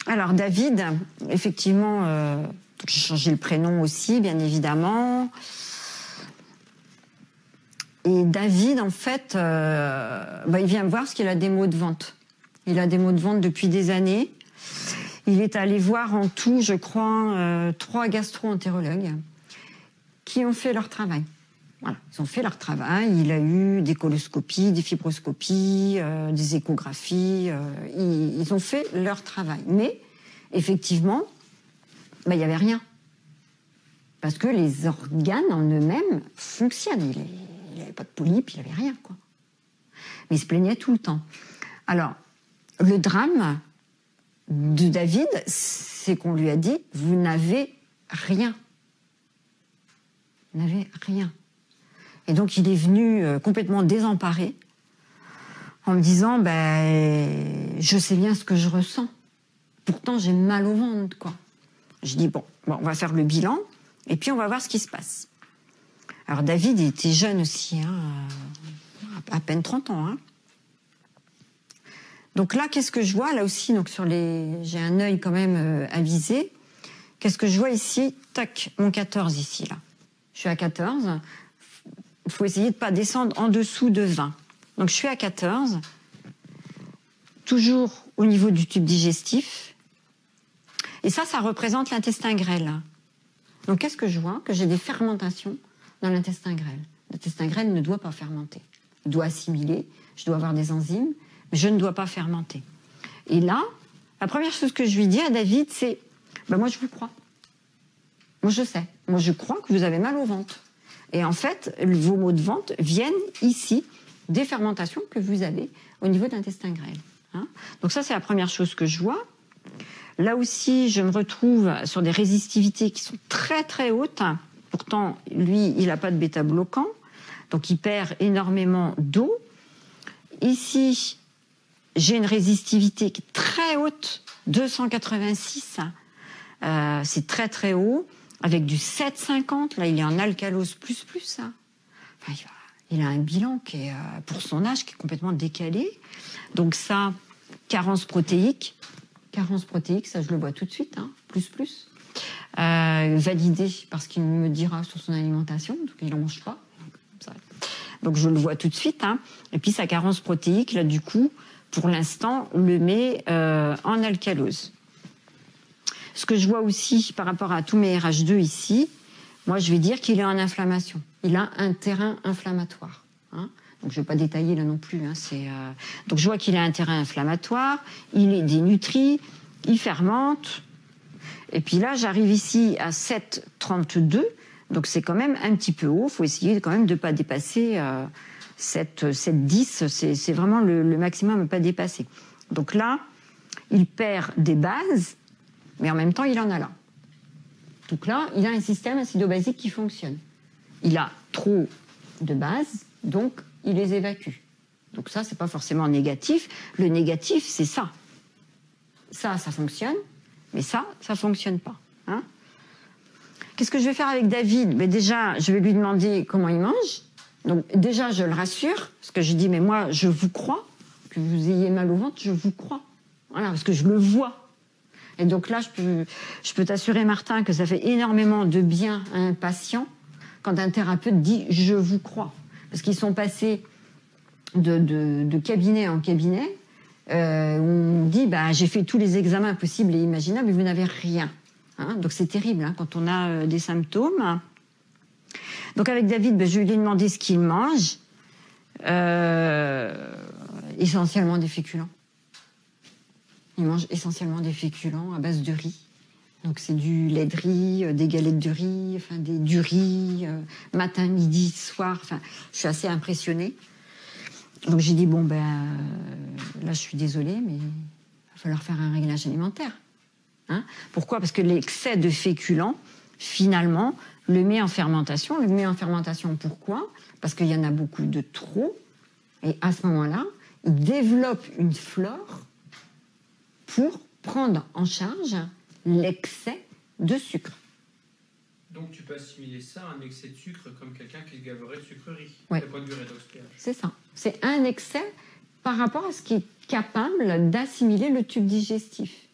Alors David, effectivement, j'ai changé le prénom aussi, bien évidemment. Et David, en fait, il vient me voir parce qu'il a des maux de ventre. Il a des maux de ventre depuis des années. Il est allé voir en tout, je crois, 3 gastro-entérologues qui ont fait leur travail. Voilà, ils ont fait leur travail. Il a eu des coloscopies, des fibroscopies, des échographies. Ils ont fait leur travail. Mais, effectivement, il n'y avait rien. Parce que les organes en eux-mêmes fonctionnent. Il n'avait pas de polype, il n'avait rien, quoi. Mais il se plaignait tout le temps. Alors, le drame de David, c'est qu'on lui a dit « Vous n'avez rien. » Vous n'avez rien. Et donc, il est venu complètement désemparé en me disant je sais bien ce que je ressens. Pourtant, j'ai mal au ventre, quoi. Je dis bon, on va faire le bilan et puis on va voir ce qui se passe. Alors, David, il était jeune aussi, à peine 30 ans. Donc là, qu'est-ce que je vois? Là aussi, donc j'ai un œil quand même avisé. Qu'est-ce que je vois ici? Tac, mon 14 ici, là. Je suis à 14. Il faut essayer de ne pas descendre en dessous de 20. Donc je suis à 14. Toujours au niveau du tube digestif. Et ça représente l'intestin grêle. Donc qu'est-ce que je vois? Que j'ai des fermentations dans l'intestin grêle. L'intestin grêle ne doit pas fermenter. Il doit assimiler, je dois avoir des enzymes, mais je ne dois pas fermenter. Et là, la première chose que je lui dis à David, c'est moi je vous crois. Moi je sais. Moi je crois que vous avez mal au ventre. Et en fait, vos maux de ventre viennent ici des fermentations que vous avez au niveau de l'intestin grêle. Donc ça, c'est la première chose que je vois. Là aussi, je me retrouve sur des résistivités qui sont très très hautes. Pourtant, lui, il n'a pas de bêta-bloquant. Donc il perd énormément d'eau. Ici, j'ai une résistivité qui est très haute, 286. C'est très très haut. Avec du 7,50, là il est en alcalose plus. Enfin, il a un bilan qui est, pour son âge, qui est complètement décalé. Donc ça, carence protéique, ça je le vois tout de suite, plus. Validé parce qu'il me dira sur son alimentation, donc il n'en mange pas. Donc je le vois tout de suite. Et puis sa carence protéique, là du coup, pour l'instant, le met en alcalose. Ce que je vois aussi par rapport à tous mes RH2 ici, moi je vais dire qu'il est en inflammation. Il a un terrain inflammatoire. Donc je ne vais pas détailler là non plus. Donc je vois qu'il a un terrain inflammatoire, il est dénutri, il fermente. Et puis là j'arrive ici à 7,32, donc c'est quand même un petit peu haut. Il faut essayer quand même de ne pas dépasser 7,10. C'est vraiment le maximum à ne pas dépasser. Donc là, il perd des bases. Mais en même temps, il en a là. Donc là, il a un système acido-basique qui fonctionne. Il a trop de bases, donc il les évacue. Donc ça, c'est pas forcément négatif. Le négatif, c'est ça. Ça fonctionne, mais ça fonctionne pas. Qu'est-ce que je vais faire avec David? Déjà, je vais lui demander comment il mange. Donc déjà, je le rassure, parce que je dis, mais moi, je vous crois, que vous ayez mal au ventre, je vous crois. Voilà, parce que je le vois. Et donc là, je peux t'assurer, Martin, que ça fait énormément de bien à un patient quand un thérapeute dit « je vous crois ». Parce qu'ils sont passés de cabinet en cabinet, où on dit « j'ai fait tous les examens possibles et imaginables et vous n'avez rien ». Donc c'est terrible quand on a des symptômes. Donc avec David, je lui ai demandé ce qu'il mange. Essentiellement des féculents. Il mange essentiellement des féculents à base de riz. Donc c'est du lait de riz, des galettes de riz, du riz, matin, midi, soir. Je suis assez impressionnée. Donc j'ai dit, là je suis désolée, mais il va falloir faire un réglage alimentaire. Pourquoi? Parce que l'excès de féculents, finalement, le met en fermentation. Le met en fermentation, pourquoi? Parce qu'il y en a beaucoup de trop. Et à ce moment-là, il développe une flore pour prendre en charge l'excès de sucre. Donc tu peux assimiler ça à un excès de sucre comme quelqu'un qui se gaverait de sucrerie, ouais. Du point de vue redox pH. C'est ça. C'est un excès par rapport à ce qui est capable d'assimiler le tube digestif.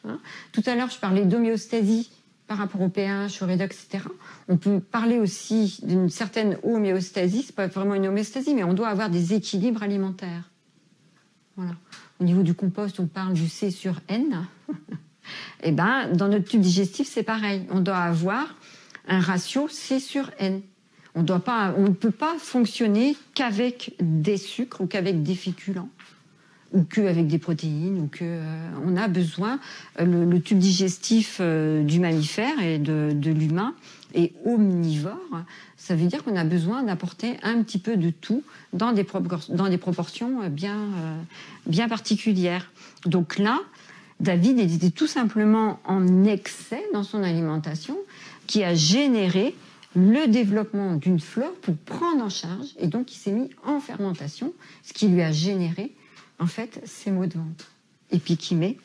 hein. Tout à l'heure, je parlais d'homéostasie par rapport au pH, au redox, etc. On peut parler aussi d'une certaine homéostasie. C'est pas vraiment une homéostasie, mais on doit avoir des équilibres alimentaires. Voilà. Au niveau du compost, on parle du C sur N. Et ben, dans notre tube digestif, c'est pareil. On doit avoir un ratio C sur N. On ne peut pas fonctionner qu'avec des sucres ou qu'avec des féculents ou qu'avec des protéines. On a besoin, le tube digestif du mammifère et de l'humain est omnivore. Ça veut dire qu'on a besoin d'apporter un petit peu de tout dans des proportions bien particulières. Donc là, David était tout simplement en excès dans son alimentation qui a généré le développement d'une flore pour prendre en charge, et donc il s'est mis en fermentation, ce qui lui a généré en fait ces maux de ventre épicymés.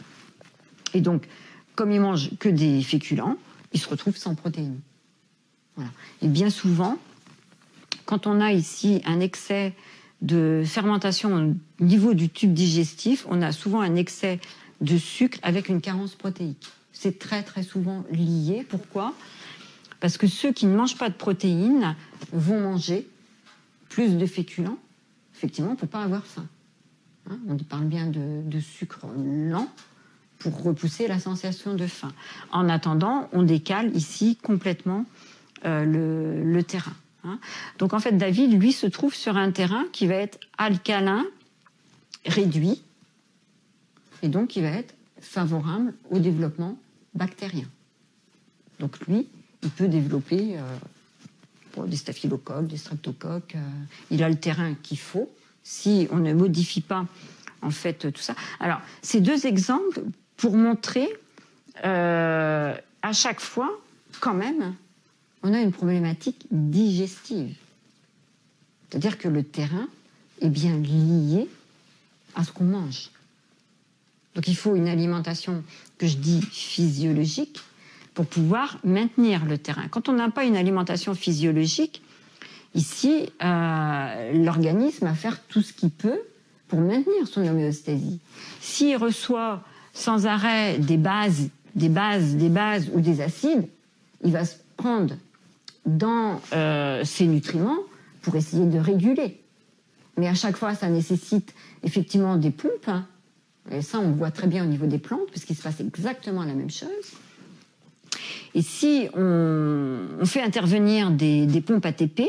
Et donc, comme il mange que des féculents, il se retrouve sans protéines. Voilà. Et bien souvent, quand on a ici un excès de fermentation au niveau du tube digestif, on a souvent un excès de sucre avec une carence protéique. C'est très très souvent lié. Pourquoi ? Parce que ceux qui ne mangent pas de protéines vont manger plus de féculents, effectivement, pour ne pas avoir faim. Hein, on parle bien de sucre lent pour repousser la sensation de faim. En attendant, on décale ici complètement le terrain. Hein. Donc en fait, David, lui, se trouve sur un terrain qui va être alcalin, réduit, et donc qui va être favorable au développement bactérien. Donc lui, il peut développer des staphylocoques, des streptocoques. Il a le terrain qu'il faut si on ne modifie pas en fait tout ça. Alors, ces deux exemples pour montrer à chaque fois, quand même, on a une problématique digestive. C'est-à-dire que le terrain est bien lié à ce qu'on mange. Donc il faut une alimentation que je dis physiologique pour pouvoir maintenir le terrain. Quand on n'a pas une alimentation physiologique, ici, l'organisme va faire tout ce qu'il peut pour maintenir son homéostasie. S'il reçoit sans arrêt des bases ou des acides, il va se prendre dans ces nutriments pour essayer de réguler. Mais à chaque fois, ça nécessite effectivement des pompes. Hein. Et ça, on le voit très bien au niveau des plantes, parce qu'il se passe exactement la même chose. Et si on fait intervenir des pompes ATP,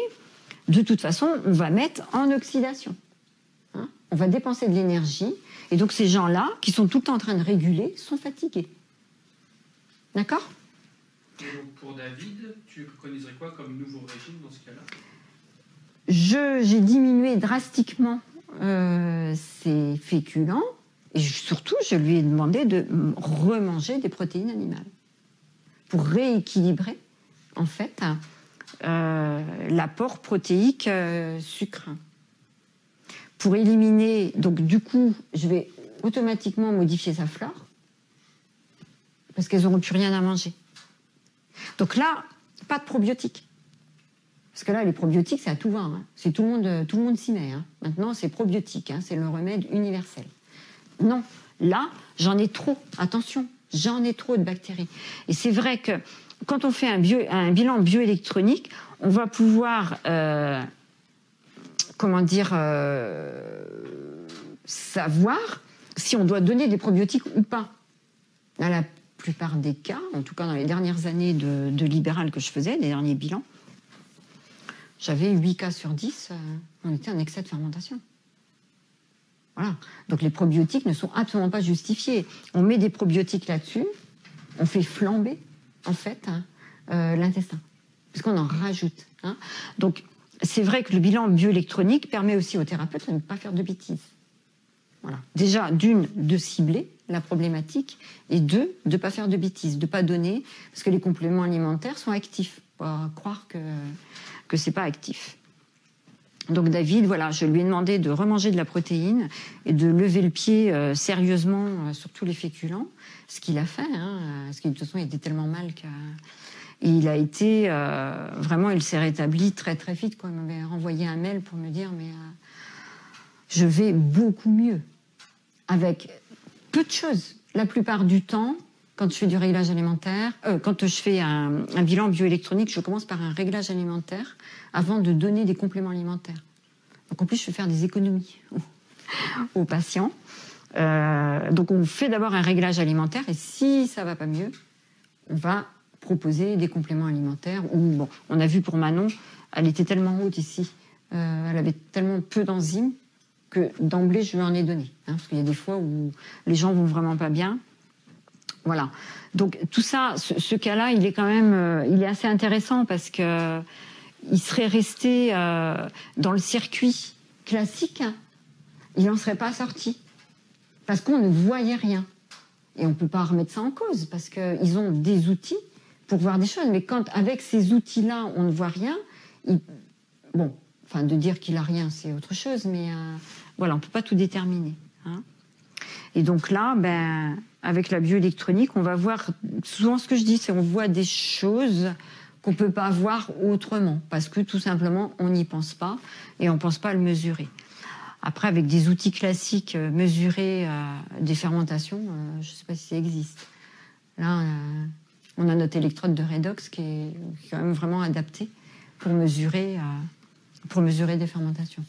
de toute façon, on va mettre en oxydation. Hein, on va dépenser de l'énergie. Et donc, ces gens-là, qui sont tout le temps en train de réguler, sont fatigués. D'accord ? Et donc, pour David, tu préconiserais quoi comme nouveau régime dans ce cas-là ? J'ai diminué drastiquement ces féculents. Et surtout, je lui ai demandé de remanger des protéines animales pour rééquilibrer, en fait, l'apport protéique sucre. Pour éliminer, donc du coup, je vais automatiquement modifier sa flore parce qu'elles n'auront plus rien à manger. Donc là, pas de probiotiques. Parce que là, les probiotiques, c'est à tout va. Hein. C'est tout le monde s'y met. Hein. Maintenant, c'est probiotique, hein. C'est le remède universel. Non, là, j'en ai trop. Attention, j'en ai trop de bactéries. Et c'est vrai que quand on fait un bilan bioélectronique, on va pouvoir, savoir si on doit donner des probiotiques ou pas. Dans la plupart des cas, en tout cas dans les dernières années de libéral que je faisais, les derniers bilans, j'avais 8 cas sur 10, on était en excès de fermentation. Voilà. Donc les probiotiques ne sont absolument pas justifiés. On met des probiotiques là-dessus, on fait flamber, en fait, l'intestin, puisqu'on en rajoute. Hein. Donc c'est vrai que le bilan bioélectronique permet aussi aux thérapeutes de ne pas faire de bêtises. Voilà. Déjà, d'une, de cibler la problématique, et deux, de ne pas faire de bêtises, de ne pas donner, parce que les compléments alimentaires sont actifs. Il ne faut pas croire que ce n'est pas actif. Donc David, voilà, je lui ai demandé de remanger de la protéine et de lever le pied sérieusement sur tous les féculents, ce qu'il a fait, hein, parce que de toute façon il était tellement mal qu'il a été, vraiment il s'est rétabli très très vite, quoi. Il m'avait renvoyé un mail pour me dire mais je vais beaucoup mieux, avec peu de choses. La plupart du temps, quand je fais du réglage alimentaire, quand je fais un bilan bioélectronique, je commence par un réglage alimentaire avant de donner des compléments alimentaires. Donc en plus, je vais faire des économies aux patients. Donc on fait d'abord un réglage alimentaire et si ça va pas mieux, on va proposer des compléments alimentaires. Ou bon, on a vu pour Manon, elle était tellement haute ici, elle avait tellement peu d'enzymes que d'emblée je lui en ai donné. Parce qu'il y a des fois où les gens vont vraiment pas bien. Voilà. Donc tout ça, ce cas-là, il est quand même, il est assez intéressant parce que il serait resté dans le circuit classique, il n'en serait pas sorti parce qu'on ne voyait rien. Et on ne peut pas remettre ça en cause parce qu'ils ont des outils pour voir des choses. Mais quand avec ces outils-là, on ne voit rien, bon, enfin de dire qu'il a rien, c'est autre chose, mais voilà, on ne peut pas tout déterminer. Et donc là, avec la bioélectronique, on va voir, souvent ce que je dis, c'est on voit des choses qu'on ne peut pas voir autrement, parce que tout simplement, on n'y pense pas, et on ne pense pas à le mesurer. Après, avec des outils classiques, mesurer des fermentations, je ne sais pas si ça existe. Là, on a notre électrode de redox qui est quand même vraiment adaptée pour mesurer des fermentations.